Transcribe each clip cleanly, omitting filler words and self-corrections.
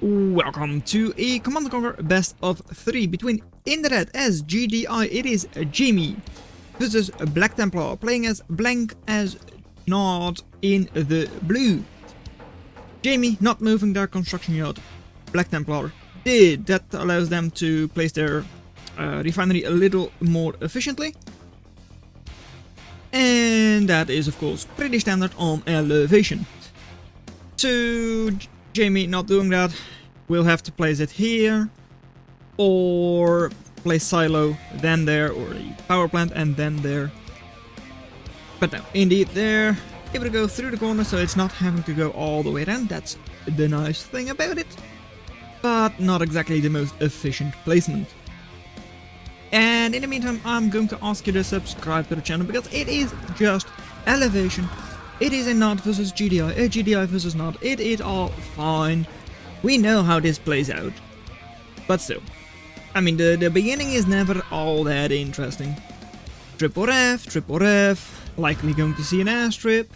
Welcome to a Command & Conquer best of 3 between in the red as GDI. It is Jamie versus Black Templar playing as blank as not in the blue. Jamie not moving their construction yard. Black Templar did. That allows them to place their refinery a little more efficiently. And that is of course pretty standard on elevation. So Jamie not doing that, we'll have to place it here, or place silo, then there, or a power plant and then there. But no, indeed they're able to go through the corner, so it's not having to go all the way around. That's the nice thing about it, but not exactly the most efficient placement. And in the meantime, I'm going to ask you to subscribe to the channel, because it is just elevation. It is a NOD versus GDI, a GDI versus NOD. It is all fine. We know how this plays out. But still, I mean, the beginning is never all that interesting. Triple ref, likely going to see an airstrip.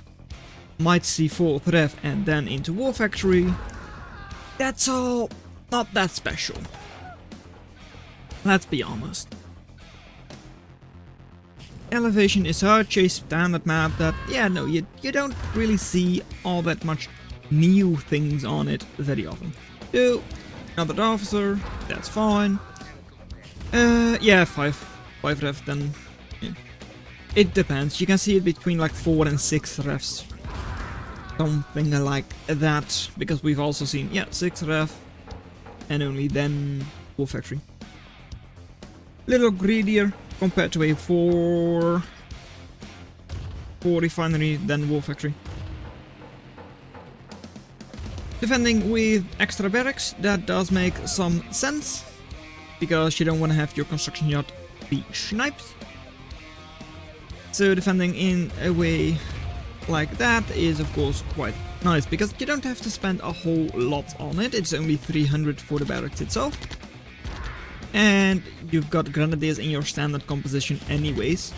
Might see 4th ref and then into War Factory. That's all not that special. Let's be honest. Elevation is such a standard map that, yeah, no, you don't really see all that much new things on it very often. So, another officer, that's fine. Yeah, 5 ref, then, yeah. It depends, you can see it between like 4 and 6 refs. Something like that, because we've also seen, yeah, 6 ref, and only then War Factory. Little greedier compared to a 4 refinery than War Factory. Defending with extra barracks, that does make some sense, because you don't want to have your construction yard be sniped. So defending in a way like that is of course quite nice, because you don't have to spend a whole lot on it. It's only 300 for the barracks itself. And you've got grenadiers in your standard composition anyways.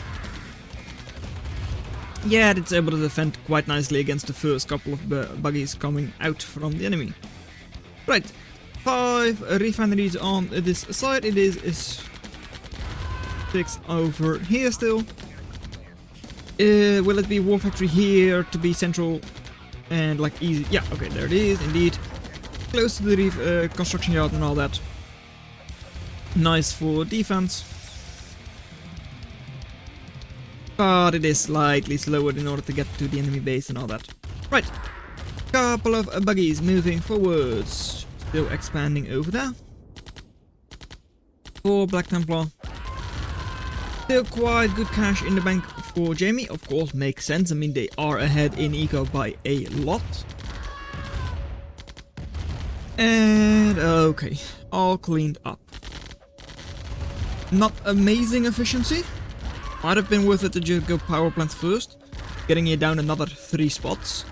Yeah, it's able to defend quite nicely against the first couple of buggies coming out from the enemy. Right, 5 refineries on this side. It is 6 over here still. Will it be War Factory here to be central and like easy? Yeah, okay, there it is, indeed. Close to the construction yard and all that. Nice for defense, but it is slightly slower in order to get to the enemy base and all that. Right, couple of buggies moving forwards, still expanding over there. For Black Templar, still quite good cash in the bank for Jamie. Of course, makes sense. I mean, they are ahead in eco by a lot. And okay, all cleaned up. Not amazing efficiency. Might have been worth it to just go power plant first, getting it down another 3 spots.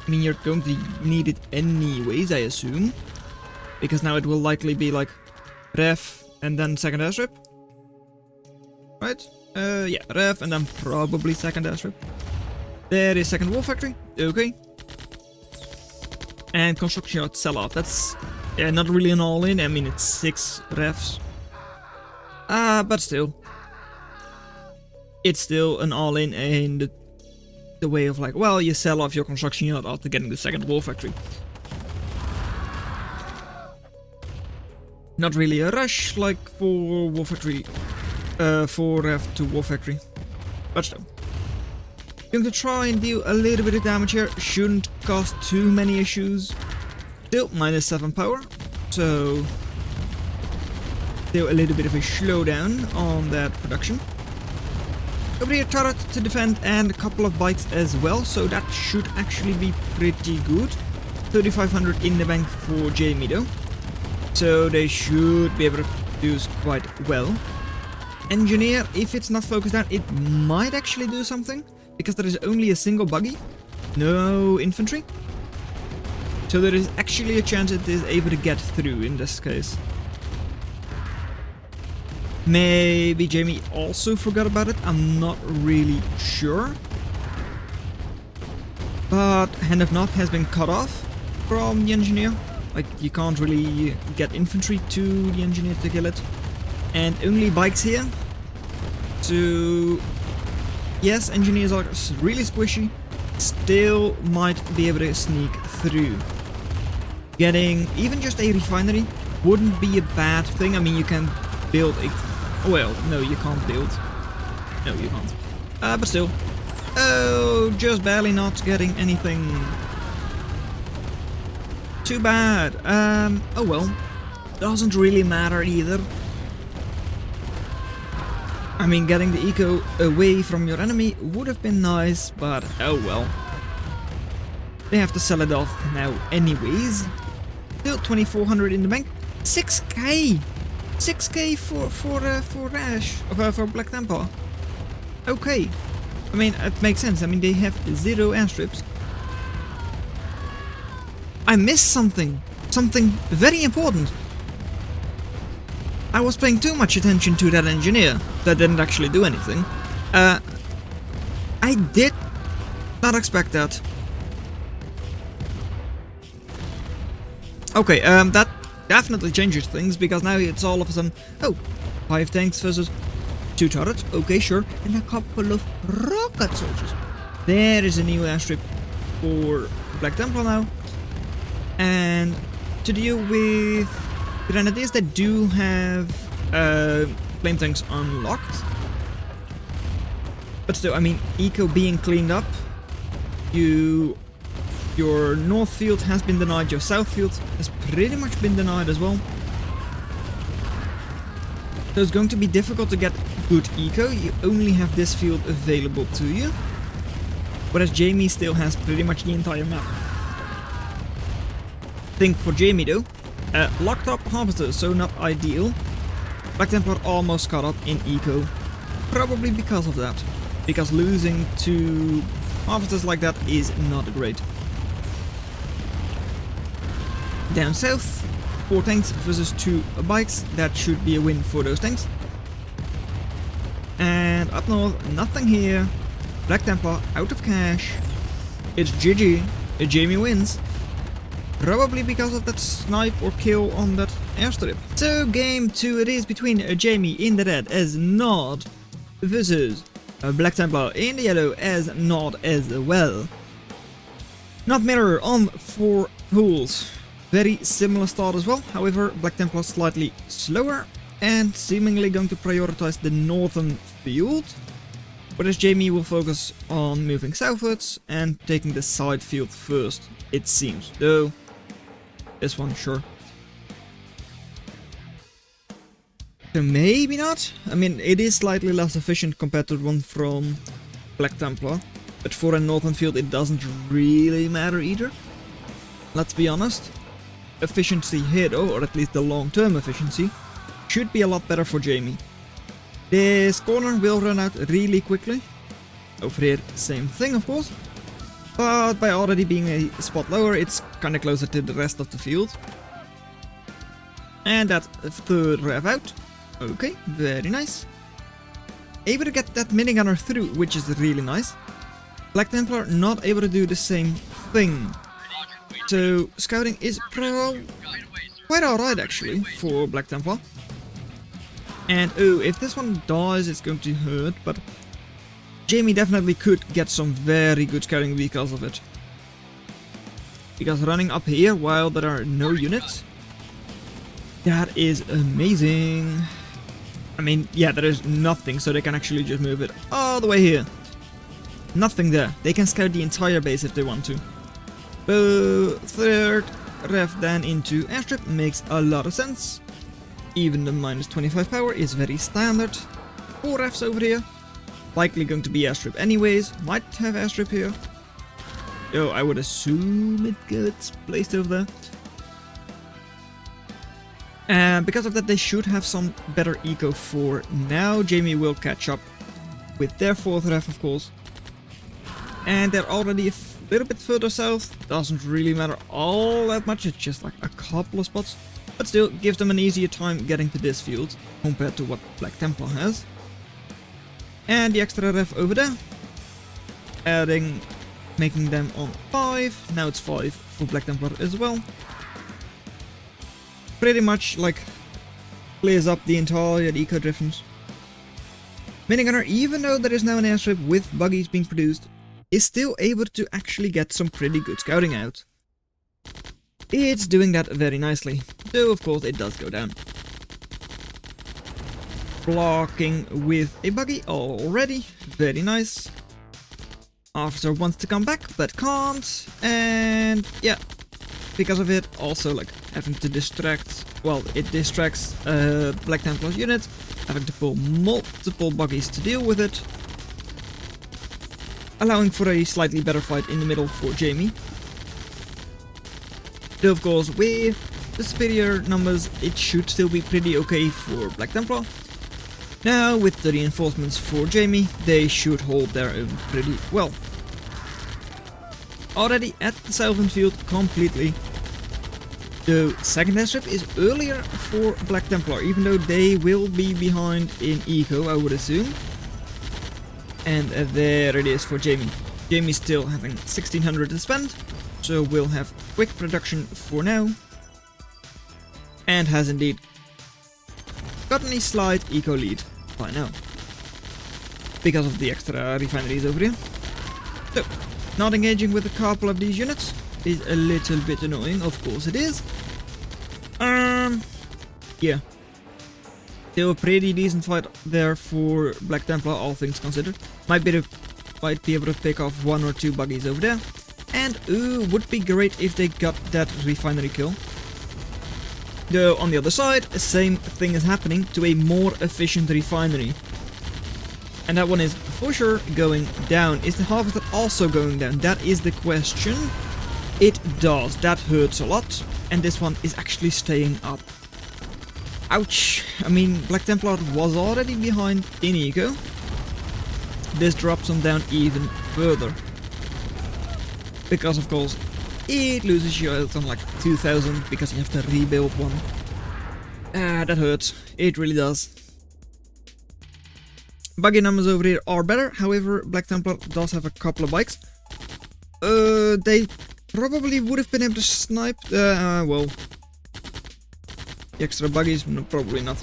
I mean, you're going to need it anyways, I assume, because now it will likely be like ref and then second airstrip, right? Yeah, ref and then probably second airstrip. There is second War Factory. Okay. And construction yard sell off. That's, yeah, not really an all-in. I mean, it's 6 refs. But still, it's still an all-in in the way of like, well, you sell off your construction yard after getting the second War Factory. Not really a rush like for War Factory, 4 ref to War Factory, but still. Going to try and deal a little bit of damage here, shouldn't cause too many issues. Still, -7 power, so still a little bit of a slowdown on that production. Over here, turret to defend and a couple of bikes as well, so that should actually be pretty good. 3,500 in the bank for Jamie though, so they should be able to do quite well. Engineer, if it's not focused down, it might actually do something, because there is only a single buggy, no infantry. So there is actually a chance it is able to get through in this case. Maybe Jamie also forgot about it, I'm not really sure. But hand of knock has been cut off from the engineer. Like, you can't really get infantry to the engineer to kill it. And only bikes here. So, yes, engineers are really squishy. Still might be able to sneak through. Getting even just a refinery wouldn't be a bad thing. I mean, you can build a... Well, no, you can't build. No, you can't. But still. Oh, just barely not getting anything. Too bad. Oh well. Doesn't really matter either. I mean, getting the eco away from your enemy would have been nice, but oh well. They have to sell it off now anyways. Still 2,400 in the bank. 6k! 6k for Black Templar. Okay. I mean, it makes sense. I mean, they have 0 airstrips. I missed something. Something very important. I was paying too much attention to that engineer that didn't actually do anything. I did not expect that. Okay, that definitely changes things, because now it's all of a sudden, oh, 5 tanks versus 2 turrets, okay, sure, and a couple of rocket soldiers. There is a new airstrip for Black Templar now. And to deal with grenadiers that do have flame tanks unlocked. But still, I mean, eco being cleaned up, your north field has been denied, your south field has pretty much been denied as well. So it's going to be difficult to get good eco, you only have this field available to you. Whereas Jamie still has pretty much the entire map. Thing for Jamie though, locked up harvesters, so not ideal. Black Templar almost caught up in eco, probably because of that. Because losing to harvesters like that is not great. Down south, 4 tanks versus 2 bikes, that should be a win for those tanks. And up north, nothing here. Black Templar out of cash. It's GG, Jamie wins. Probably because of that snipe or kill on that airstrip. So game 2 it is between Jamie in the red as Nod versus Black Templar in the yellow as Nod as well. Nod mirror on 4 pools. Very similar start as well, however Black Templar slightly slower and seemingly going to prioritize the northern field. Whereas Jamie will focus on moving southwards and taking the side field first, it seems. Though, this one, sure. So maybe not. I mean, it is slightly less efficient compared to the one from Black Templar. But for a northern field, it doesn't really matter either. Let's be honest. Efficiency here though, or at least the long-term efficiency, should be a lot better for Jamie. This corner will run out really quickly. Over here, same thing of course. But by already being a spot lower, it's kinda closer to the rest of the field. And that third rev out. Okay, very nice. Able to get that minigunner through, which is really nice. Black Templar not able to do the same thing. So scouting is quite alright actually for Black Templar. And oh, if this one dies it's going to hurt, but Jamie definitely could get some very good scouting because of it. Because running up here while there are no units, that is amazing. I mean, yeah, there is nothing, so they can actually just move it all the way here. Nothing there. They can scout the entire base if they want to. Third ref then into airstrip makes a lot of sense. Even the minus 25 power is very standard. 4 refs over here. Likely going to be airstrip anyways. Might have airstrip here. Oh, I would assume it gets placed over there. And because of that, they should have some better eco for now. Jamie will catch up with their 4th ref, of course. And they're already a little bit further south. Doesn't really matter all that much. It's just like a couple of spots. But still, gives them an easier time getting to this field compared to what Black Templar has. And the extra ref over there. Making them on 5. Now it's 5 for Black Templar as well. pretty much like clears up the entire eco difference. Minigunner, even though there is now an airstrip with buggies being produced, is still able to actually get some pretty good scouting out. It's doing that very nicely, though of course it does go down. Blocking with a buggy already, very nice. Officer wants to come back but can't, and yeah, because of it also like having to distract, well, it distracts Black Templar's unit, having to pull multiple buggies to deal with it, allowing for a slightly better fight in the middle for Jamie. Though of course with the superior numbers it should still be pretty okay for Black Templar. Now with the reinforcements for Jamie, they should hold their own pretty well. Already at the southern field completely. The second airstrip is earlier for Black Templar, even though they will be behind in eco, I would assume. And there it is for Jamie. Jamie's still having 1600 to spend, so we'll have quick production for now. And has indeed gotten a slight eco lead by now, because of the extra refineries over here. So, not engaging with a couple of these units is a little bit annoying, of course it is. Yeah. Still a pretty decent fight there for Black Templar, all things considered. Might be able to pick off 1 or 2 buggies over there. And would be great if they got that refinery kill. Though on the other side, the same thing is happening to a more efficient refinery. And that one is for sure going down. Is the harvester also going down? That is the question. It does. That hurts a lot. And this one is actually staying up. Ouch. I mean, Black Templar was already behind in eco. This drops them down even further. Because of course, it loses you out on like 2000 because you have to rebuild one. That hurts. It really does. Buggy numbers over here are better, however, Black Templar does have a couple of bikes. They probably would have been able to snipe well, the extra buggies, no, probably not.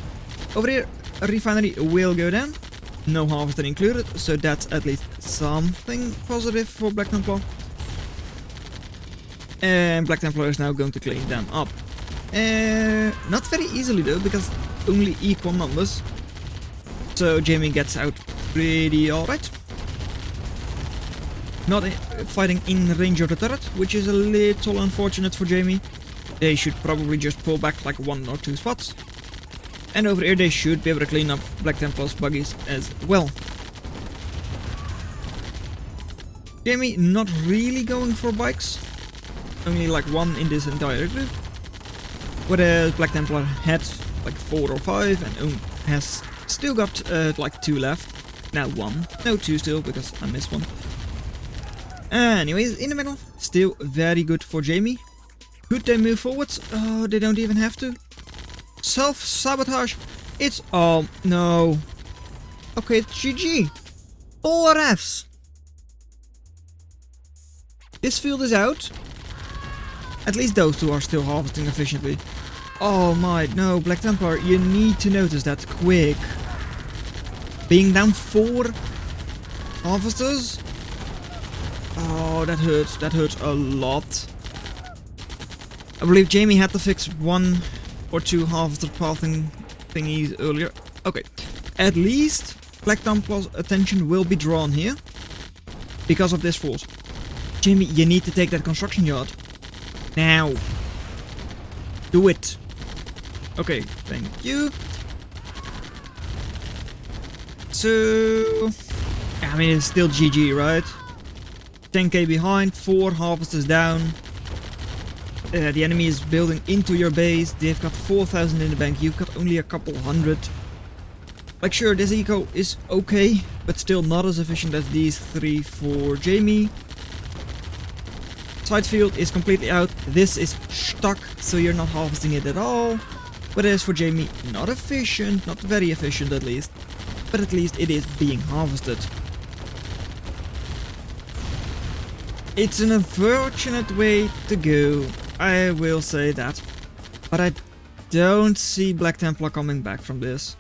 Over here, a refinery will go down. No harvester included, so that's at least something positive for Black Templar. And Black Templar is now going to clean them up. Not very easily though, because only equal numbers. So Jamie gets out pretty alright. Not fighting in range of the turret, which is a little unfortunate for Jamie. They should probably just pull back like 1 or 2 spots. And over here they should be able to clean up Black Templar's buggies as well. Jamie not really going for bikes. Only like 1 in this entire group. Whereas Black Templar had like 4 or 5 and has still got like 2 left. Now 1. No, 2 still, because I missed 1. Anyways, in the middle, still very good for Jamie. Could they move forwards? Oh, they don't even have to. Self-Sabotage. It's... oh, no. Okay, it's GG. 4 Fs. This field is out. At least those 2 are still harvesting efficiently. Oh my, no, Black Templar, you need to notice that quick. Being down 4 harvesters? Oh, that hurts a lot. I believe Jamie had to fix 1 or 2 harvester pathing thingies earlier. Okay, at least Black Templar's attention will be drawn here because of this force. Jamie, you need to take that construction yard. Now. Do it. Okay, thank you. So, I mean, it's still GG, right? 10k behind, 4 harvesters down. The enemy is building into your base. They've got 4,000 in the bank. You've got only a couple hundred. Like, sure, this eco is okay, but still not as efficient as these 3 for Jamie. Side field is completely out. This is stuck, so you're not harvesting it at all. But as for Jamie, not efficient, not very efficient at least. But at least it is being harvested. It's an unfortunate way to go, I will say that. But I don't see Black Templar coming back from this.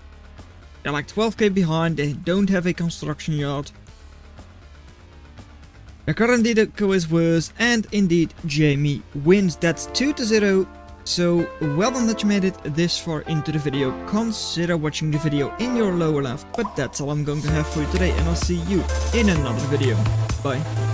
They're like 12k behind, they don't have a construction yard. Their current deco is worse, and indeed Jamie wins. That's 2-0. So well done that you made it this far into the video. Consider watching the video in your lower left. But that's all I'm going to have for you today, and I'll see you in another video. Bye.